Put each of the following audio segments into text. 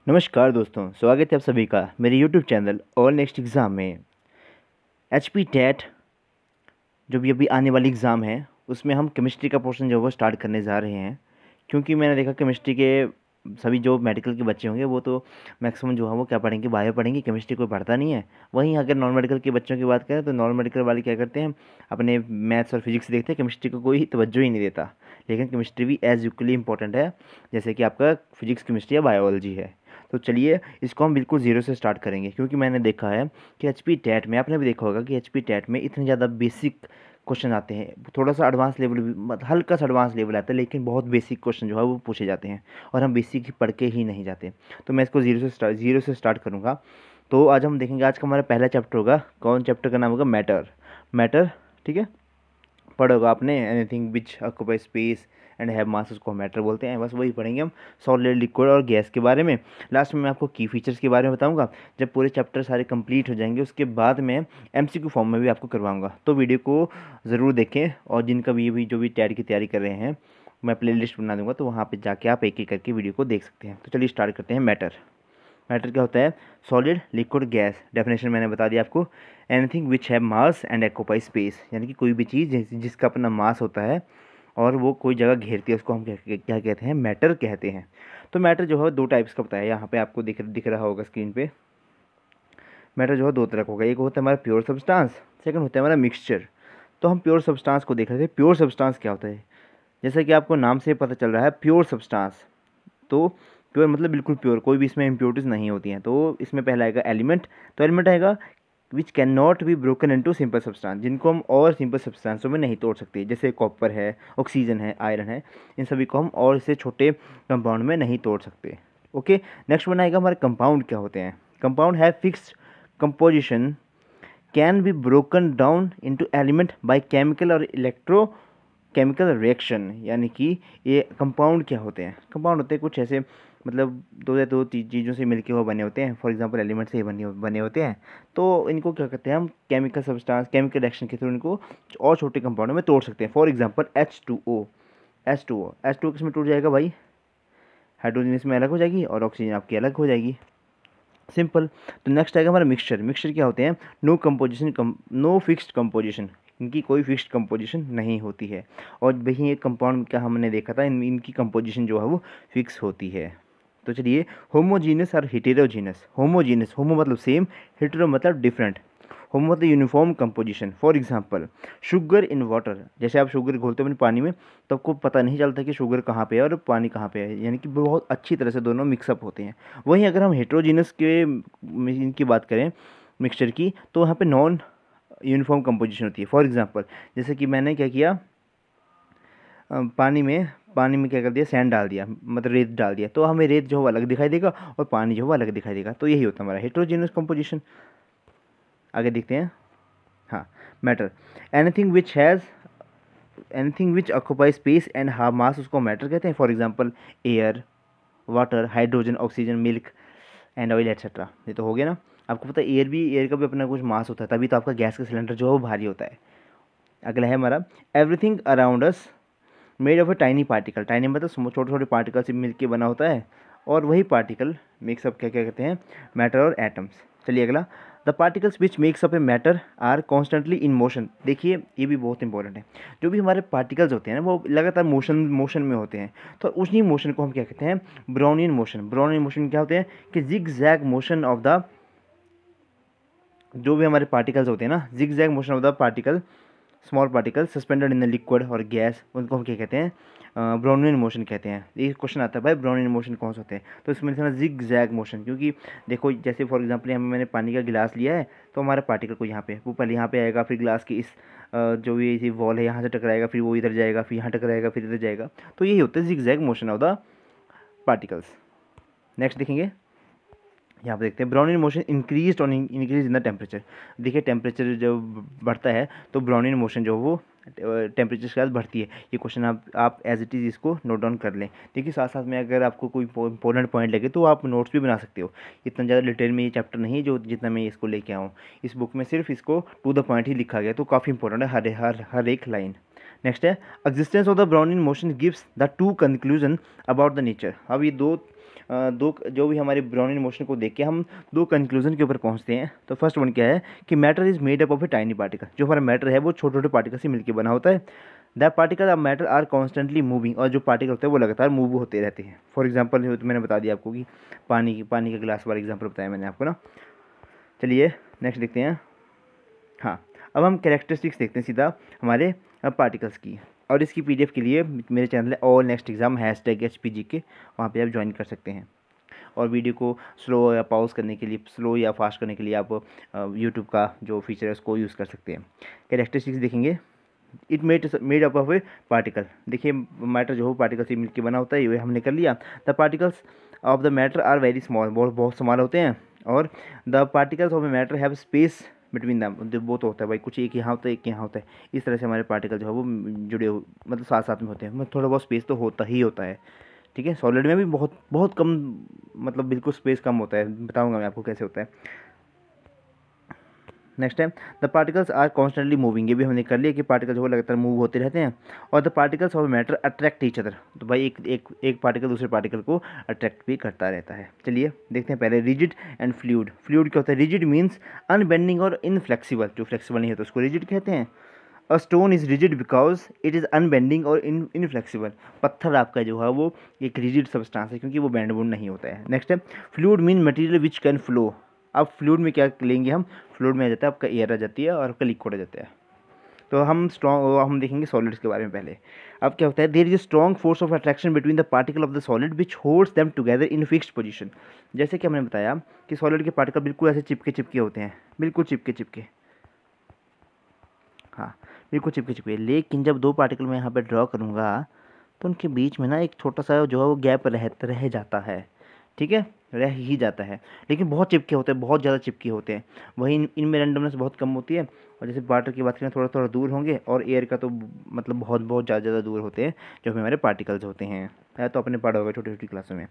नमस्कार दोस्तों, स्वागत है आप सभी का मेरे YouTube चैनल और नेक्स्ट एग्ज़ाम में। HP टेट जो भी अभी आने वाली एग्ज़ाम है उसमें हम केमिस्ट्री का पोर्शन जो है वो स्टार्ट करने जा रहे हैं। क्योंकि मैंने देखा केमिस्ट्री के सभी जो मेडिकल के बच्चे होंगे वो तो मैक्सिमम जो है वो क्या पढ़ेंगे, बायो पढ़ेंगे, केमिस्ट्री कोई पढ़ता नहीं है। वहीं अगर नॉन मेडिकल के बच्चों की बात करें तो नॉन मेडिकल वाले क्या करते हैं, अपने मैथ्स और फिजिक्स देखते हैं, केमिस्ट्री को कोई तवज्जो ही नहीं देता। लेकिन केमिस्ट्री भी एज इक्वली इंपॉर्टेंट है जैसे कि आपका फिजिक्स, केमिस्ट्री या बायोलॉजी है। तो चलिए इसको हम बिल्कुल ज़ीरो से स्टार्ट करेंगे, क्योंकि मैंने देखा है कि HP टेट में, आपने भी देखा होगा कि HP टेट में इतने ज़्यादा बेसिक क्वेश्चन आते हैं। थोड़ा सा एडवांस लेवल भी हल्का सा एडवांस लेवल आता है, लेकिन बहुत बेसिक क्वेश्चन जो है वो पूछे जाते हैं और हम बेसिक ही पढ़ के ही नहीं जाते। तो मैं इसको ज़ीरो से स्टार्ट करूँगा। तो आज हम देखेंगे, आज का हमारा पहला चैप्टर होगा, कौन चैप्टर का नाम होगा, मैटर। मैटर, ठीक है, पढ़ा होगा आपने, anything which occupy space and have मास, उसको मैटर बोलते हैं। बस वही पढ़ेंगे हम, सॉलिड, लिक्विड और गैस के बारे में। लास्ट में मैं आपको की फीचर्स के बारे में बताऊंगा। जब पूरे चैप्टर सारे कंप्लीट हो जाएंगे उसके बाद मैं MCQ फॉर्म में भी आपको करवाऊंगा। तो वीडियो को ज़रूर देखें, और जिनका भी जो भी टैट की तैयारी कर रहे हैं मैं प्ले लिस्ट बना दूँगा, तो वहाँ पर जाके आप एक एक करके वीडियो को देख सकते हैं। तो चलिए स्टार्ट करते हैं। मैटर, मैटर क्या होता है, सॉलिड, लिक्विड, गैस। डेफिनेशन मैंने बता दिया आपको, anything which have mass and occupy space, यानी कि कोई भी चीज़ जिसका अपना मास होता है और वो कोई जगह घेरती है, उसको हम क्या कहते हैं, मैटर कहते हैं। तो मैटर जो है दो टाइप्स का बताया, यहाँ पे आपको दिख रहा होगा स्क्रीन पे। मैटर जो है दो तरह का होगा, एक होता है हमारा प्योर सब्सटेंस, सेकंड होता है हमारा मिक्सचर। तो हम प्योर सब्सटेंस को देख रहे थे। प्योर सब्सटेंस क्या होता है, जैसा कि आपको नाम से पता चल रहा है प्योर सब्सटेंस, तो प्योर मतलब बिल्कुल प्योर, कोई भी इसमें इम्प्योरिटीज़ नहीं होती हैं। तो इसमें पहला आएगा एलिमेंट। तो एलिमेंट आएगा which can not be broken into simple substance, जिनको हम और सिंपल सब्सटेंसों में नहीं तोड़ सकते, जैसे कॉपर है, ऑक्सीजन है, आयरन है, इन सभी को हम और इससे छोटे कंपाउंड में नहीं तोड़ सकते। ओके, नेक्स्ट वन आएगा हमारे कंपाउंड क्या होते हैं। कंपाउंड है fixed composition, can be broken down into element by chemical और इलेक्ट्रो केमिकल रिएक्शन। यानी कि ये कंपाउंड क्या होते हैं, कंपाउंड होते हैं कुछ ऐसे, मतलब दो या दो चीज़ों से मिलके वो बने होते हैं। फॉर एग्जांपल एलिमेंट से ही बने होते हैं। तो इनको क्या कहते हैं, हम केमिकल सब्सटेंस, केमिकल रिएक्शन के थ्रू इनको और छोटे कंपाउंड में तोड़ सकते हैं। फॉर एग्जांपल H2O, H2O किस में टूट जाएगा भाई, हाइड्रोजन इसमें अलग हो जाएगी और ऑक्सीजन आपकी अलग हो जाएगी, सिंपल। तो नेक्स्ट आएगा हमारा मिक्सचर। मिक्सचर क्या होते हैं, no composition, no fixed composition, इनकी कोई फिक्स्ड कंपोजिशन नहीं होती है। और वही एक कंपाउंड का हमने देखा था, इनकी कंपोजिशन जो है वो फिक्स होती है। तो चलिए, होमोजीनस और हेटेरोजीनस। होमोजीनस, होमो मतलब सेम, हेटेरो मतलब डिफरेंट। होमो मतलब uniform composition. For example sugar in water, जैसे आप शुगर घोलते हो अपने पानी में तो आपको पता नहीं चलता कि शुगर कहाँ पे है और पानी कहाँ पे है, यानी कि बहुत अच्छी तरह से दोनों मिक्सअप होते हैं। वहीं अगर हम हेटेरोजीनस के इनकी बात करें, मिक्सचर की, तो वहाँ पे नॉन यूनिफॉर्म कंपोजिशन होती है। फॉर एग्जांपल जैसे कि मैंने क्या किया, पानी में क्या कर दिया, सैंड डाल दिया, मतलब रेत डाल दिया, तो हमें रेत जो है वो अलग दिखाई देगा और पानी जो है वो अलग दिखाई देगा। तो यही होता है हमारा हेटेरोजीनस कंपोजिशन। आगे देखते हैं। हाँ, matter, anything which has, anything which occupy space and half मास, उसको मैटर कहते हैं। For example air, water, hydrogen, oxygen, milk and oil etcetera. ये तो हो गया ना। आपको पता है एयर का भी अपना कुछ मास होता है, तभी तो आपका गैस का सिलेंडर जो है वो भारी होता है। अगला है हमारा everything around us made of a tiny particle. Tiny मतलब छोटे छोटे पार्टिकल से मिलकर बना होता है, और वही पार्टिकल मिक्सअप क्या क्या कहते हैं, मैटर और एटम्स। चलिए अगला, the particles which makes up a matter are constantly in motion. देखिए ये भी बहुत इंपॉर्टेंट है, जो भी हमारे पार्टिकल्स होते हैं ना वो लगातार मोशन में होते हैं। तो उसी मोशन को हम क्या कहते हैं, ब्राउनियन मोशन। ब्राउनियन मोशन क्या होते हैं कि zig zag motion of the, जो भी हमारे पार्टिकल्स होते हैं ना, zig zag motion of the particle, small particle suspended in the liquid और गैस, उनको हम क्या कहते हैं, ब्राउनियन मोशन कहते हैं। ये क्वेश्चन आता है भाई ब्राउनियन मोशन कौन से होते हैं, तो इसमें लिखना जिग जैग मोशन। क्योंकि देखो जैसे फॉर एग्जांपल मैंने पानी का गिलास लिया है, तो हमारे पार्टिकल को यहाँ पे, वो पहले यहाँ पे आएगा, फिर गिलास की इस जो ये वॉल है यहाँ से टकराएगा, फिर वो इधर जाएगा, फिर यहाँ टकराएगा, फिर इधर जाएगा। तो यही होता है zig zag motion of the particles. Next देखेंगे, यहाँ पर देखते हैं Brownian motion increase on increase in the temperature. देखिए टेम्परेचर जब बढ़ता है तो ब्राउनियन मोशन जो वो टेम्परेचर के साथ बढ़ती है। ये क्वेश्चन आप एज इट इज़ इसको नोट डाउन कर लें। देखिए साथ साथ में अगर आपको कोई इंपॉर्टेंट पॉइंट लगे तो आप नोट्स भी बना सकते हो। इतना ज़्यादा डिटेल में ये चैप्टर नहीं है जो जितना मैं इसको लेके आऊँ। इस बुक में सिर्फ इसको टू द पॉइंट ही लिखा गया, तो काफ़ी इंपॉर्टेंट है हर एक लाइन। नेक्स्ट है existence of the Brownian motion gives the two conclusion about the nature. अब ये दो दो जो भी हमारे ब्राउनियन मोशन को देख के हम दो कंक्लूजन के ऊपर पहुंचते हैं। तो फर्स्ट वन क्या है कि matter is made up of a tiny particle. जो हमारा मैटर है वो छोटे छोटे पार्टिकल से मिलकर बना होता है। The particle of matter are constantly moving, और जो पार्टिकल होते हैं वो लगातार मूव होते रहते हैं। फॉर एग्जाम्पल तो मैंने बता दिया आपको कि पानी का गिलास वाला एग्जाम्पल बताया मैंने आपको ना। चलिए नेक्स्ट देखते हैं। हाँ, अब हम कैरेक्टरिस्टिक्स देखते हैं सीधा हमारे पार्टिकल्स की। और इसकी पीडीएफ के लिए मेरे चैनल है ऑल नेक्स्ट एग्जाम #HPGK, वहाँ पे आप ज्वाइन कर सकते हैं। और वीडियो को स्लो या पॉज करने के लिए, स्लो या फास्ट करने के लिए आप यूट्यूब का जो फीचर है उसको यूज़ कर सकते हैं। कैरेक्टरिस्टिक्स देखेंगे। It made up of a particle. देखिए मैटर जो हो पार्टिकल से मिलकर बना होता है, ये हमने कर लिया। The particles of the matter are very small, बहुत स्मॉल होते हैं। और the particles of a matter have space between them, वो तो होता है भाई, कुछ एक यहाँ होता है एक यहाँ होता है। इस तरह से हमारे पार्टिकल जो है वो जुड़े हो, मतलब साथ साथ में होते हैं। मतलब थोड़ा बहुत स्पेस तो होता ही होता है, ठीक है। सॉलिड में भी बहुत बहुत कम, मतलब बिल्कुल स्पेस कम होता है। बताऊंगा मैं आपको कैसे होता है। नेक्स्ट है the particles are constantly moving. ये भी हमने कर लिया कि पार्टिकल जो है लगातार मूव होते रहते हैं। और the particles of matter attract each other. तो भाई एक पार्टिकल दूसरे पार्टिकल को अट्रैक्ट भी करता रहता है। चलिए देखते हैं पहले रिजिड एंड फ्लूइड। फ्लूइड क्या होता है? रिजिड मीन्स अनबेंडिंग और इनफ्लेक्सिबल। जो फ्लेक्सिबल नहीं होता उसको रिजिड कहते हैं। A stone is rigid because it is unbending और इनफ्लेक्सिबल। पत्थर आपका जो है वो एक रिजिड सब्सटेंस है क्योंकि वो बेंड बुंड नहीं होता है। नेक्स्ट है fluid mean material which can flow. अब फ्लूइड में क्या लेंगे हम? फ्लूइड में आ जाता है आपका एयर आ जाती है और आपका लिक्विड आ जाता है। तो हम देखेंगे सॉलिड्स के बारे में पहले। अब क्या होता है? There is a strong force of attraction between the particle of the solid which holds them together in fixed position. जैसे कि हमने बताया कि सॉलिड के पार्टिकल बिल्कुल ऐसे चिपके होते हैं, बिल्कुल चिपके। हाँ, बिल्कुल चिपके। लेकिन जब दो पार्टिकल मैं यहाँ पे ड्रॉ करूँगा तो उनके बीच में ना एक छोटा सा जो है वो गैप रह जाता है, ठीक है, रह ही जाता है। लेकिन बहुत चिपके होते हैं, बहुत ज़्यादा चिपके होते हैं। वहीं इनमें रैंडमनेस बहुत कम होती है। और जैसे वाटर की बात करें थोड़ा थोड़ा दूर होंगे, और एयर का तो मतलब बहुत बहुत ज़्यादा दूर होते हैं जो हमारे पार्टिकल्स होते हैं। तो अपने पढ़ा होगा छोटी छोटी क्लासों में।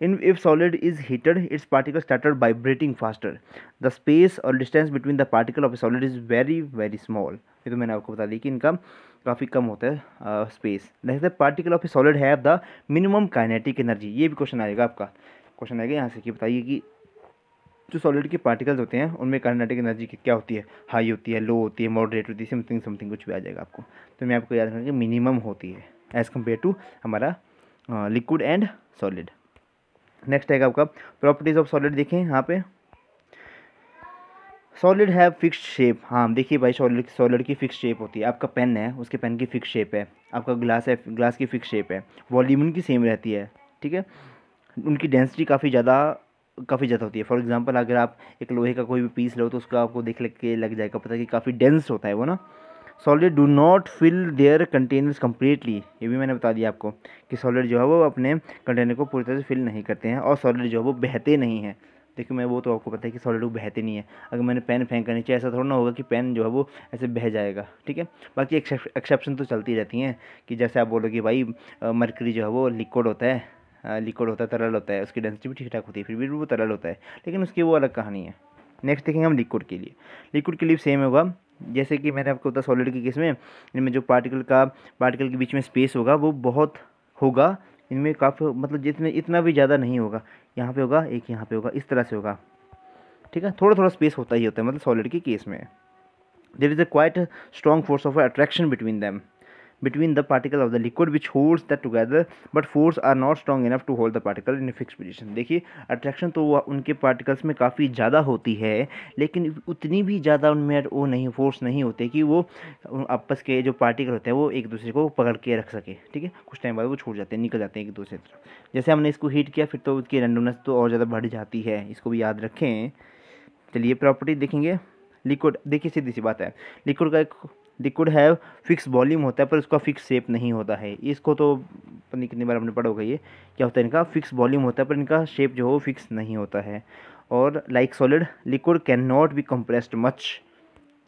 If solid is heated, its particles started vibrating faster. The space or distance between the particle of a solid is very very small. ये तो मैंने आपको बता दी कि इनका काफ़ी कम होता है space. Next, the particle of A solid have the minimum kinetic energy. ये भी क्वेश्चन आएगा आपका, क्वेश्चन आएगा यहाँ से कि बताइए कि जो सॉलिड के पार्टिकल्स होते हैं उनमें काइनेटिक एनर्जी क्या होती है? हाई होती है, लो होती है, मॉडरेट होती है, समथिंग कुछ भी आ जाएगा आपको। तो मैं आपको याद रखना कि मिनिमम होती है एज़ कम्पेयर टू हमारा लिक्विड एंड सॉलिड। नेक्स्ट है आपका प्रॉपर्टीज ऑफ सॉलिड। देखें यहाँ पे सॉलिड हैव फिक्स्ड शेप। हाँ देखिए भाई, सॉलिड की फिक्स शेप होती है। आपका पेन है, उसके पेन की फिक्स शेप है। आपका ग्लास है, ग्लास की फिक्स शेप है। वॉल्यूम उनकी सेम रहती है, ठीक है। उनकी डेंसिटी काफ़ी ज़्यादा होती है। फॉर एग्जांपल अगर आप एक लोहे का कोई भी पीस लो तो उसका आपको देख के लग जाएगा पता कि काफ़ी डेंस होता है वो ना। Solid do not fill their containers completely. ये भी मैंने बता दिया आपको कि सॉलिड जो है वो अपने कंटेनर को पूरी तरह से फिल नहीं करते हैं। और सॉलिड जो है वो बहते नहीं हैं। देखिए मैं वो तो आपको पता है कि सॉलिड वो बहते नहीं है। अगर मैंने पेन फेंका नीचे, ऐसा थोड़ा ना होगा कि पेन जो है वो ऐसे बह जाएगा, ठीक है। बाकी एक्सेप्शन तो चलती रहती हैं कि जैसे आप बोलोगे भाई मरकरी जो है वो लिक्विड होता है, तरल होता है, उसकी डेंसिटी भी ठीक ठाक होती है, फिर भी वो तरल होता है, लेकिन उसकी वो अलग कहानी है। नेक्स्ट देखेंगे हम लिक्विड के लिए सेम होगा। जैसे कि मैंने आपको बताया सॉलिड के केस में इनमें जो पार्टिकल के बीच में स्पेस होगा वो बहुत होगा। इनमें काफ़ी मतलब इतना भी ज़्यादा नहीं होगा। यहाँ पे होगा, एक यहाँ पे होगा, इस तरह से होगा, ठीक है। थोड़ा थोड़ा स्पेस होता ही होता है मतलब सॉलिड के केस में। There is a quite strong force of attraction between the particle of the liquid which holds that together, but force are not strong enough to hold the particle in a fixed position। देखिए attraction तो उनके particles में काफ़ी ज़्यादा होती है, लेकिन उतनी भी ज़्यादा उनमें वो नहीं, फोर्स नहीं होते कि वो आपस के जो पार्टिकल होते हैं वो एक दूसरे को पकड़ के रख सके, ठीक है। कुछ टाइम बाद वो छूट जाते हैं, निकल जाते हैं एक दूसरे तरफ। जैसे हमने इसको हीट किया फिर तो उसकी रैंडमनेस तो और ज़्यादा बढ़ जाती है, इसको भी याद रखें। चलिए प्रॉपर्टी देखेंगे। लिक्विड, देखिए सीधी सी बात है, लिक्विड है फिक्स वॉल्यूम होता है पर उसका फिक्स शेप नहीं होता है। इसको तो पता नहीं कितनी बार आपने पढ़ा होगा। ये क्या होता है? इनका फिक्स वॉल्यूम होता है पर इनका शेप जो है वो फिक्स नहीं होता है। और like solid liquid can not be compressed much.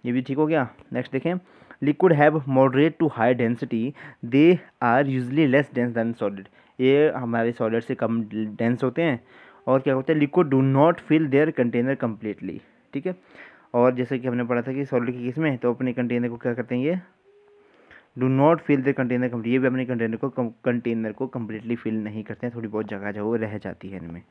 ये भी ठीक हो गया। नेक्स्ट देखें, liquid have moderate to high density, they are usually less dense than solid. ये हमारे सॉलिड से कम डेंस होते हैं। और क्या होता है? Liquid do not fill their container completely, ठीक है। और जैसे कि हमने पढ़ा था कि सॉलिड के केस में तो अपने कंटेनर को क्या करते हैं, ये do not fill the container complete, ये भी अपने कंटेनर को कम्प्लीटली फिल नहीं करते हैं, थोड़ी बहुत जगह जो वो रह जाती है इनमें,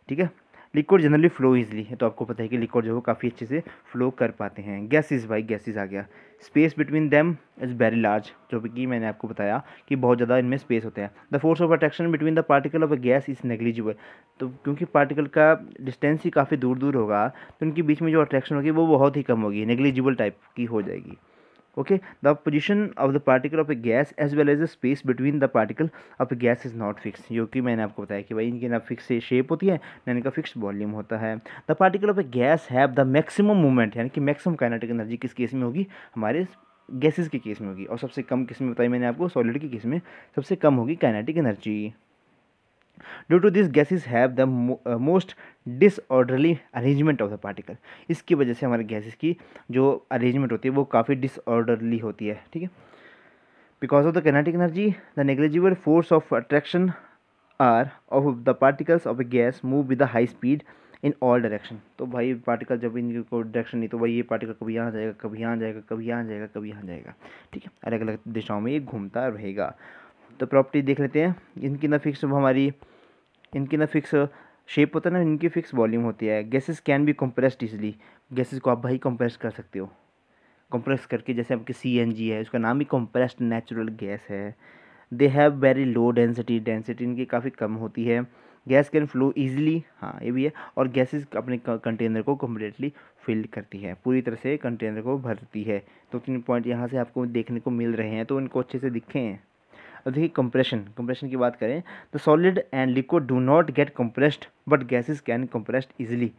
ठीक है। लिक्विड जनरली फ्लो इजली है, तो आपको पता है कि लिक्विड जो है काफ़ी अच्छे से फ्लो कर पाते हैं। गैसेस, भाई गैसेस आ गया, space between them is very large, जो कि मैंने आपको बताया कि बहुत ज़्यादा इनमें स्पेस होते हैं। The force of attraction between the particle of a gas is negligible, तो क्योंकि पार्टिकल का डिस्टेंस ही काफ़ी दूर दूर होगा, तो उनके बीच में जो अट्रैक्शन होगी वो बहुत ही कम होगी, नेग्लिजिबल टाइप की हो जाएगी। Okay, the position of the particle of a gas as well as the space between the particle of a gas is not fixed, जो कि मैंने आपको बताया कि भाई इनकी ना फिक्स शेप होती है ना इनका फिक्स वॉल्यूम होता है। The particle of a guys have the maximum movement, यानी कि मैक्सिमम काइनेटिक एनर्जी किस केस में होगी, हमारे गैसेस के केस में होगी, और सबसे कम किस में बताई मैंने आपको, सॉलिड के केस में सबसे कम होगी kinetic energy. Due to this gases have the most disorderly arrangement of the particle, इसकी वजह से हमारे गैसेस की जो अरेंजमेंट होती है वो काफ़ी डिसऑर्डरली होती है, ठीक है। Because of the kinetic energy the negligible force of attraction are of the particles of a gas move with the high speed in all direction, तो भाई पार्टिकल जब इनकी कोई डायरेक्शन नहीं, तो भाई ये पार्टिकल कभी यहाँ जाएगा, कभी यहाँ जाएगा, कभी यहाँ जाएगा, कभी यहाँ जाएगा, ठीक है, अलग अलग दिशाओं में ये घूमता रहेगा। तो प्रॉपर्टी देख लेते हैं, इनकी ना फिक्स हमारी, इनकी ना फिक्स शेप होता है ना, इनकी फिक्स वॉल्यूम होती है। Gases can be compressed easily, gases को आप भाई कंप्रेस कर सकते हो, कंप्रेस करके, जैसे आपकी CNG है, उसका नाम ही कंप्रेस्ड नेचुरल गैस है। They have very low density, density इनकी काफ़ी कम होती है। गैस कैन फ्लो ईजिली, हाँ ये भी है, और गैसेस अपने कंटेनर को कम्प्लीटली फिल करती है, पूरी तरह से कंटेनर को भरती है। तो 3 पॉइंट यहाँ से आपको देखने को मिल रहे हैं, तो इनको अच्छे से दिखे हैं। अब देखिए कंप्रेशन की बात करें तो solid and liquid do not gate compressed but gases can compressed easily,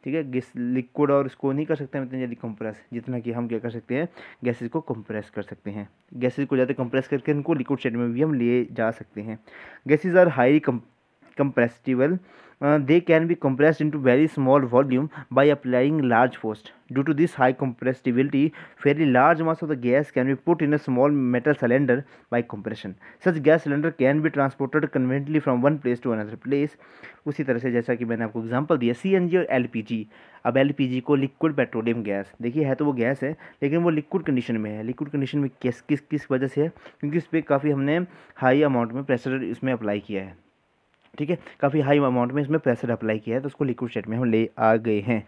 ठीक है। लिक्विड और इसको नहीं कर सकते हम इतनी जल्दी कंप्रेस, जितना कि हम क्या कर सकते हैं, गैसेस को कंप्रेस कर सकते हैं। गैसेस को ज़्यादा कंप्रेस करके उनको लिक्विड स्टेट में भी हम ले जा सकते हैं। Gases are highly compressible. They can be compressed into very small volume by applying large force. Due to this high compressibility, very large mass of the gas can be put in a small metal cylinder by compression. Such gas cylinder can be transported conveniently from one place to another place. उसी तरह से जैसा कि मैंने आपको example दिया CNG और LPG। अब LPG को लिक्विड पेट्रोलियम गैस, देखिए है तो वो गैस है, लेकिन वो लिक्विड कंडीशन में है। लिक्विड कंडीशन में किस वजह से है, क्योंकि इस पर काफ़ी हमने हाई अमाउंट में प्रेशर इसमें अप्लाई किया है, ठीक है, काफ़ी हाई अमाउंट में इसमें प्रेशर अप्लाई किया है, तो उसको लिक्विड स्टेट में हम ले आ गए हैं।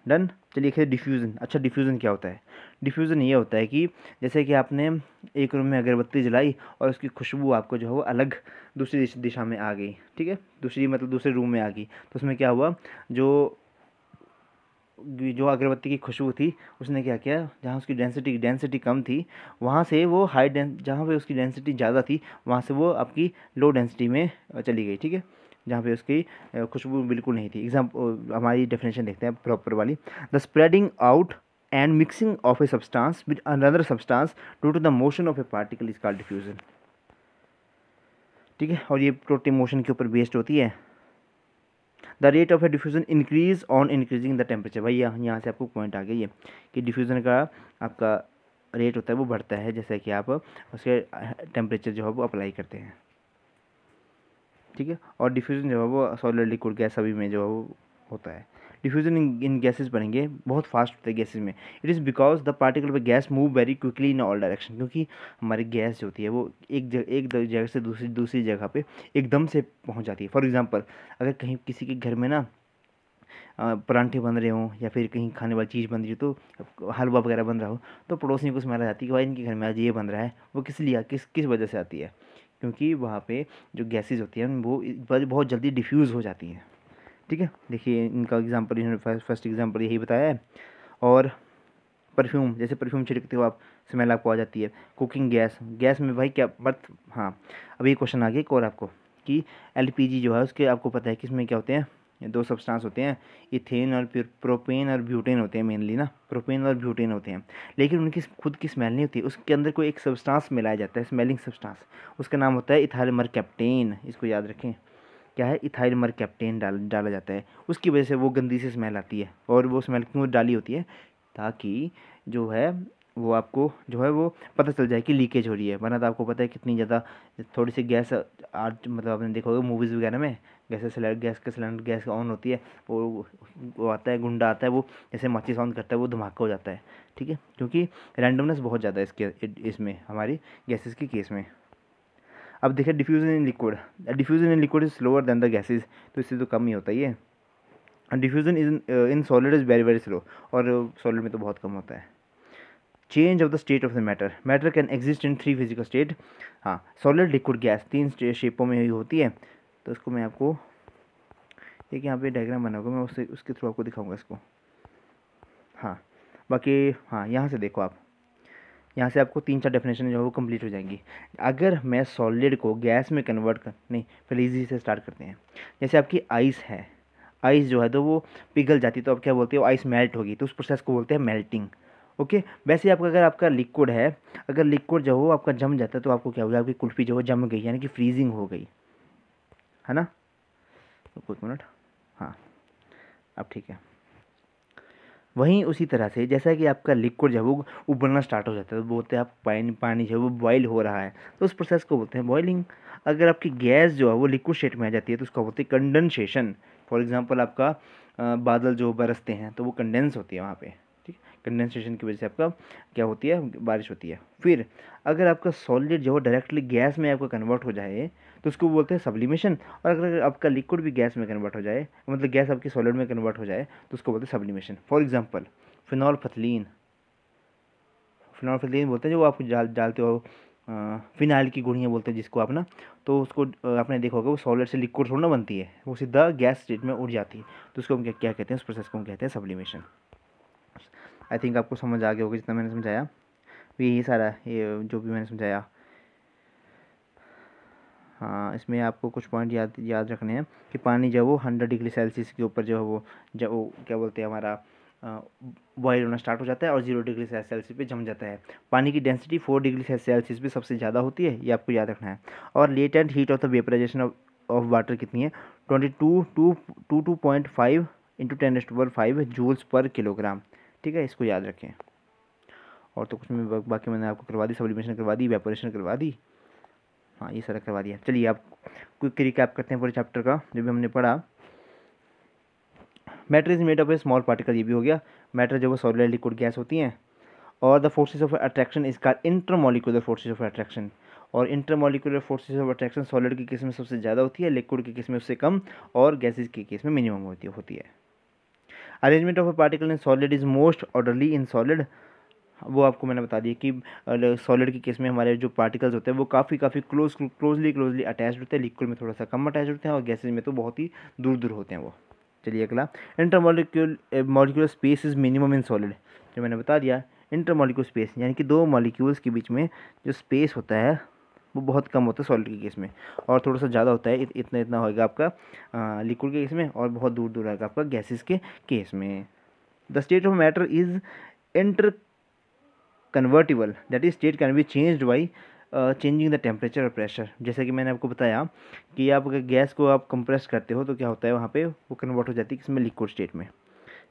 डन। चलिए खेल डिफ्यूज़न। अच्छा, डिफ्यूज़न क्या होता है? डिफ्यूज़न ये होता है कि जैसे कि आपने एक रूम में अगरबत्ती जलाई और उसकी खुशबू आपको जो है वो अलग दूसरी दिशा में आ गई, ठीक है, दूसरे रूम में आ गई, तो उसमें क्या हुआ, जो अगरबत्ती की खुशबू थी उसने क्या किया, जहाँ उसकी डेंसिटी कम थी वहाँ से वो जहाँ पे उसकी डेंसिटी ज़्यादा थी वहाँ से वो आपकी लो डेंसिटी में चली गई, ठीक है, जहाँ पे उसकी खुशबू बिल्कुल नहीं थी। हमारी डेफिनेशन देखते हैं प्रॉपर वाली। The spreading out and mixing of a substance with another substance due to the motion of a particle is called diffusion, ठीक है, और ये टोटल मोशन के ऊपर बेस्ड होती है। The rate of A diffusion increase on increasing the temperature, भाई यहाँ से आपको पॉइंट आ गया ये कि डिफ्यूज़न का आपका रेट होता है वो बढ़ता है जैसे कि आप उसके टेम्परेचर जो है वो अप्लाई करते हैं, ठीक है। और डिफ्यूज़न जो है वो सॉलिड लिक्विड गैस सभी में जो है वो होता है। डिफ्यूजन इन गैसेज बनेंगे बहुत फास्ट होते हैं गैसेज में। It is because the particle of gas move very quickly in all direction, क्योंकि हमारी गैस जो होती है वो एक जगह से दूसरी जगह पे एकदम से पहुंच जाती है। फॉर एग्जांपल, अगर कहीं किसी के घर में ना परांठे बन रहे हों या फिर कहीं खाने वाली चीज़ बन रही हो, तो हलवा वगैरह बन रहा हो, तो पड़ोसियों को स्मेल आ जाती है कि भाई इनके घर में आज ये बन रहा है। वो किस वजह से आती है, क्योंकि वहाँ पे जो गैसेज होती हैं वो बहुत जल्दी डिफ्यूज़ हो जाती हैं, ठीक है। देखिए इनका एग्जांपल इन्होंने फर्स्ट एग्जांपल यही बताया है। और परफ्यूम, जैसे परफ्यूम छिड़कते हो आप, स्मेल आपको आ जाती है। कुकिंग गैस में भाई क्या बट, हाँ अभी क्वेश्चन आ गया एक और आपको कि LPG जो है उसके आपको पता है कि इसमें क्या होते हैं, ये 2 सब्सटेंस होते हैं, इथेन और प्रोपेन और ब्यूटेन होते हैं मेनली ना, प्रोपेन और ब्यूटेन होते हैं, लेकिन उनकी खुद की स्मेल नहीं होती, उसके अंदर कोई एक सब्सटेंस मिलाया जाता है, स्मेलिंग सब्सटेंस, उसका नाम होता है इथाइल मरकैप्टेन। इसको याद रखें, क्या है, इथाइल मरकैप्टेन डाला जाता है, उसकी वजह से वो गंदी सी स्मेल आती है। और वो स्मेल क्यों डाली होती है, ताकि जो है वो आपको जो है वो पता चल जाए कि लीकेज हो रही है। वरना तो आपको पता है कितनी ज़्यादा थोड़ी सी गैस आज मतलब आपने देखा होगा मूवीज़ वगैरह में, गैस गैस ऑन होती है, वो आता है गुंडा आता है, वो जैसे माचिस ऑन करता है वो धमाका हो जाता है। ठीक है, क्योंकि रैंडमनेस बहुत ज़्यादा है इसमें हमारी गैसेस के केस में। अब देखिए diffusion in liquid is slower then the gases, तो इससे तो कम ही होता ही है। Diffusion in solid is very very slow, और सॉलिड में तो बहुत कम होता है। Change of the state of the matter can exist in 3 physical state. हाँ, सॉलिड लिक्विड गैस 3 शेपों में ही होती है। तो इसको मैं आपको एक यहाँ पे डायग्राम बनाऊंगा, मैं उसके थ्रू आपको दिखाऊंगा इसको। हाँ बाकी हाँ, यहाँ से देखो आप, यहाँ से आपको 3-4 डेफिनेशन जो है वो कंप्लीट हो जाएंगी। अगर मैं सॉलिड को गैस में कन्वर्ट कर नहीं, पहले इजी से स्टार्ट करते हैं। जैसे आपकी आइस है, आइस जो है तो वो पिघल जाती है, तो आप क्या बोलते हो, आइस मेल्ट होगी, तो उस प्रोसेस को बोलते हैं मेल्टिंग। ओके, वैसे आपका अगर आपका लिक्विड है, अगर लिक्विड जो हो आपका जम जाता है तो आपको क्या होगा, आपकी कुल्फ़ी जो है जम गई, यानी कि फ्रीजिंग हो गई, है ना। तो कुछ मिनट, हाँ अब ठीक है। वहीं उसी तरह से जैसा कि आपका लिक्विड जो है वो उबलना स्टार्ट हो जाता है, तो बोलते हैं आप पानी जो है वो बॉयल हो रहा है, तो उस प्रोसेस को बोलते हैं बॉइलिंग। अगर आपकी गैस जो है वो लिक्विड स्टेट में आ जाती है तो उसको बोलते हैं कंडेंसेशन। फॉर एग्जांपल आपका बादल जो बरसते हैं तो वो कंडेंस होती है वहाँ पे, ठीक है, कंडेंसेशन की वजह से आपका क्या होती है, बारिश होती है। फिर अगर आपका सॉलिड जो है डायरेक्टली गैस में आपका कन्वर्ट हो जाए तो उसको बोलते हैं सब्लिमेशन। और अगर आपका लिक्विड भी गैस में कन्वर्ट हो जाए, मतलब गैस आपकी सॉलिड में कन्वर्ट हो जाए, तो उसको बोलते हैं सब्लिमेशन। फॉर एग्जांपल फिनॉल्फथलीन बोलते हैं, जो आप डालते हो फिनाइल की गुड़ियाँ बोलते हैं जिसको आप ना, तो उसको आपने देखा होगा वो सॉलिड से लिक्विड थोड़ा ना बनती है, वो सीधा गैस स्टेट में उड़ जाती है, तो उसको हम क्या कहते हैं, उस प्रोसेस को हम कहते हैं सब्लिमेशन। आई थिंक आपको समझ आ गया होगा जितना मैंने समझाया, यही सारा ये जो भी मैंने समझाया। हाँ, इसमें आपको कुछ पॉइंट याद रखने हैं कि पानी जो है वो 100 डिग्री सेल्सियस के ऊपर जो है वो जब वो क्या बोलते हैं हमारा बॉयल होना स्टार्ट हो जाता है और 0 डिग्री सेल्सियस पे जम जाता है। पानी की डेंसिटी 4 डिग्री सेल्सियस पे सबसे ज़्यादा होती है, ये आपको याद रखना है। और latent heat of the vaporisation of water कितनी है, 22.5 इंटू 10⁵ जूल्स पर किलोग्राम। ठीक है, इसको याद रखें। और तो कुछ में बाकी मैंने आपको करवा दी, सब्लिमेशन करवा दी, इवेपोरेशन करवा दी, हाँ ये सारा करवा दिया। चलिए आप क्विक रिकैप करते हैं पूरे चैप्टर का जो भी हमने पढ़ा। Matter is made of A small particle, ये भी हो गया। मैटर जो वो सॉलिड लिक्विड गैस होती हैं। और the forces of attraction is called intermolecular forces of attraction. और intermolecular forces of attraction solid के केस में सबसे ज़्यादा होती है, लिक्विड के केस में उससे कम, और गैसेज के केस में मिनिमम होती है। Arrangement of a particle in solid is most orderly in solid, वो आपको मैंने बता दिया कि सॉलिड के केस में हमारे जो पार्टिकल्स होते हैं वो काफ़ी क्लोजली अटैच्ड होते हैं, लिक्विड में थोड़ा सा कम अटैच होते हैं, और गैसेज में तो बहुत ही दूर दूर होते हैं वो। चलिए अगला, molecular space is minimum in solid, जो मैंने बता दिया। इंटरमॉलिक्यूलर स्पेस यानी कि दो मॉलिक्यूल्स के बीच में जो स्पेस होता है वो बहुत कम होता है सॉलिड के केस में, और थोड़ा सा ज़्यादा होता है, इतना होगा आपका लिक्विड के केस में, और बहुत दूर दूर आएगा आपका गैसेज के केस में। The state of matter is inter convertible, that is state can be changed by changing the temperature और प्रेशर। जैसे कि मैंने आपको बताया कि आप अगर गैस को आप कंप्रेस करते हो तो क्या होता है वहाँ पे वो कन्वर्ट हो जाती है किसमें, लिक्विड स्टेट में।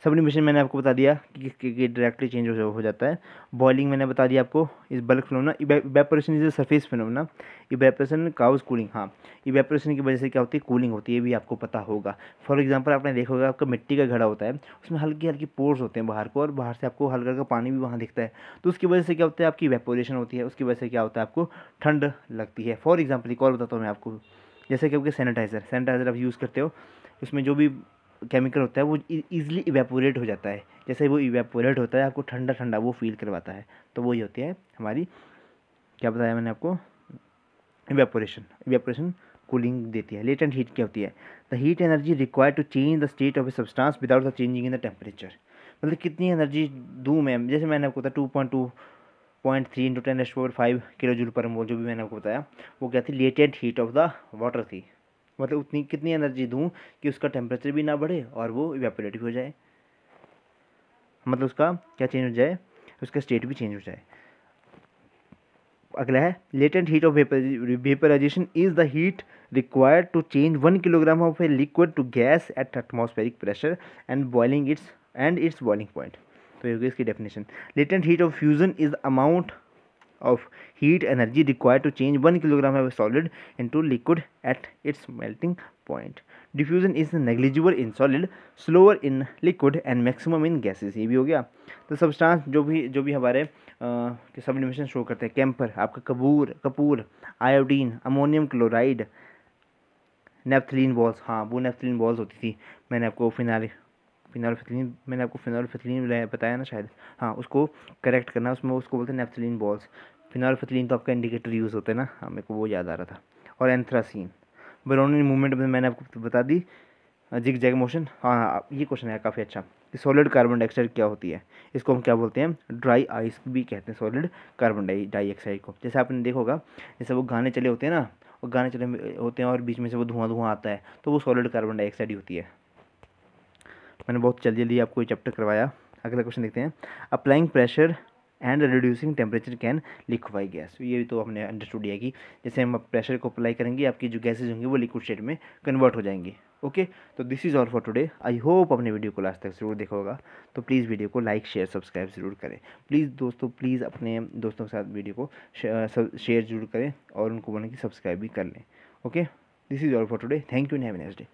सब्लिमेशन मैंने आपको बता दिया कि डायरेक्टली चेंज हो जाता है। बॉइलिंग मैंने बता दिया आपको, इस bulk phenomena. Evaporation is a surface phenomena, evaporation causes cooling. हाँ, इवेपोरेशन की वजह से क्या होती है, कूलिंग होती है, ये भी आपको पता होगा। फॉर एग्जांपल आपने देखा होगा आपका मिट्टी का घड़ा होता है, उसमें हल्की हल्की पोर्स होते हैं बाहर को, और बाहर से आपको हल्का हल्का पानी भी वहाँ दिखता है, तो उसकी वजह से क्या होता है, आपकी इवेपोरेशन होती है, उसकी वजह से क्या होता है, आपको ठंड लगती है। फॉर एग्जाम्पल एक और बताता हूँ मैं आपको, जैसे कि आपके सैनिटाइज़र आप यूज़ करते हो, उसमें जो भी केमिकल होता है वो ईजिली इवेपोरेट हो जाता है, जैसे वो इवेपोरेट होता है आपको ठंडा ठंडा वो फील करवाता है, तो वही होती है हमारी, क्या बताया मैंने आपको, इवेपोरेशन कूलिंग देती है। लेटेंट हीट क्या होती है, the heat energy required to change the state of a substance without the changing in the temperature. मतलब कितनी एनर्जी दूँ मैं, जैसे मैंने आपको बताया 2.3 इंटू 10⁵ किलो जूल पर मोल, जो भी मैंने आपको बताया वो क्या थी, latent heat of the water थी। मतलब उतनी कितनी एनर्जी दूँ कि उसका टेम्परेचर भी ना बढ़े और वो इवेपोरेट भी हो जाए, मतलब उसका क्या चेंज हो जाए, उसका स्टेट भी चेंज हो जाए। अगला है, latent heat of vaporisation is the heat required to change 1 kilogram of a liquid to gas at atmospheric pressure and its boiling point. तो ये होगी इसकी definition. Latent heat of fusion is amount of heat energy required to change 1 kilogram of a solid into liquid at its melting point. Diffusion is negligible in solid, slower in liquid and maximum in gases। ये भी हो गया। तो substance जो भी हमारे sublimation show करते हैं, कैंपर, आपका Kapoor, iodine, ammonium chloride, naphthalene balls, हाँ वो नेफ्थलीन बॉल्स होती थी, मैंने आपको फिनोल्फिथलीन बताया ना शायद, हाँ उसको करेक्ट करना, उसमें उसको बोलते हैं नेफ्थलीन बॉल्स। फिनोल्फिथलीन तो आपका इंडिकेटर यूज़ होता है ना, हाँ मेरे को वो याद आ रहा था। और एंथ्रासीन। ब्राउनिन मूवमेंट में मैंने आपको बता दी, जिग जैग मोशन। हाँ ये क्वेश्चन है काफ़ी अच्छा कि सॉलिड कार्बन डाइऑक्साइड क्या होती है, इसको हम क्या बोलते हैं, ड्राई आइस भी कहते हैं सॉलिड कार्बन डाइऑक्साइड को। जैसे आपने देखा होगा, जैसे वो गाने चले होते हैं ना, और गाने चले होते हैं और बीच में से वो धुआं आता है, तो वो सॉलिड कार्बन डाइऑक्साइड ही होती है। मैंने बहुत जल्दी जल्दी आपको ये चैप्टर करवाया। अगला क्वेश्चन देखते हैं। Applying pressure and reducing temperature can liquefy gas. ये तो हमने अंडरस्टूड किया कि जैसे हम प्रेशर को अप्लाई करेंगे, आपकी जो गैसेज होंगी वो लिक्विड स्टेट में कन्वर्ट हो जाएंगी। ओके, तो this is all for today. I hope अपने वीडियो को लास्ट तक ज़रूर देखा होगा। तो प्लीज़ वीडियो को लाइक शेयर सब्सक्राइब ज़रूर करें। प्लीज़ दोस्तों, प्लीज़ अपने दोस्तों के साथ वीडियो को शेयर ज़रूर करें और उनको बोलें कि सब्सक्राइब भी कर लें। Okay, this is all for today. Thank you and have a nice day.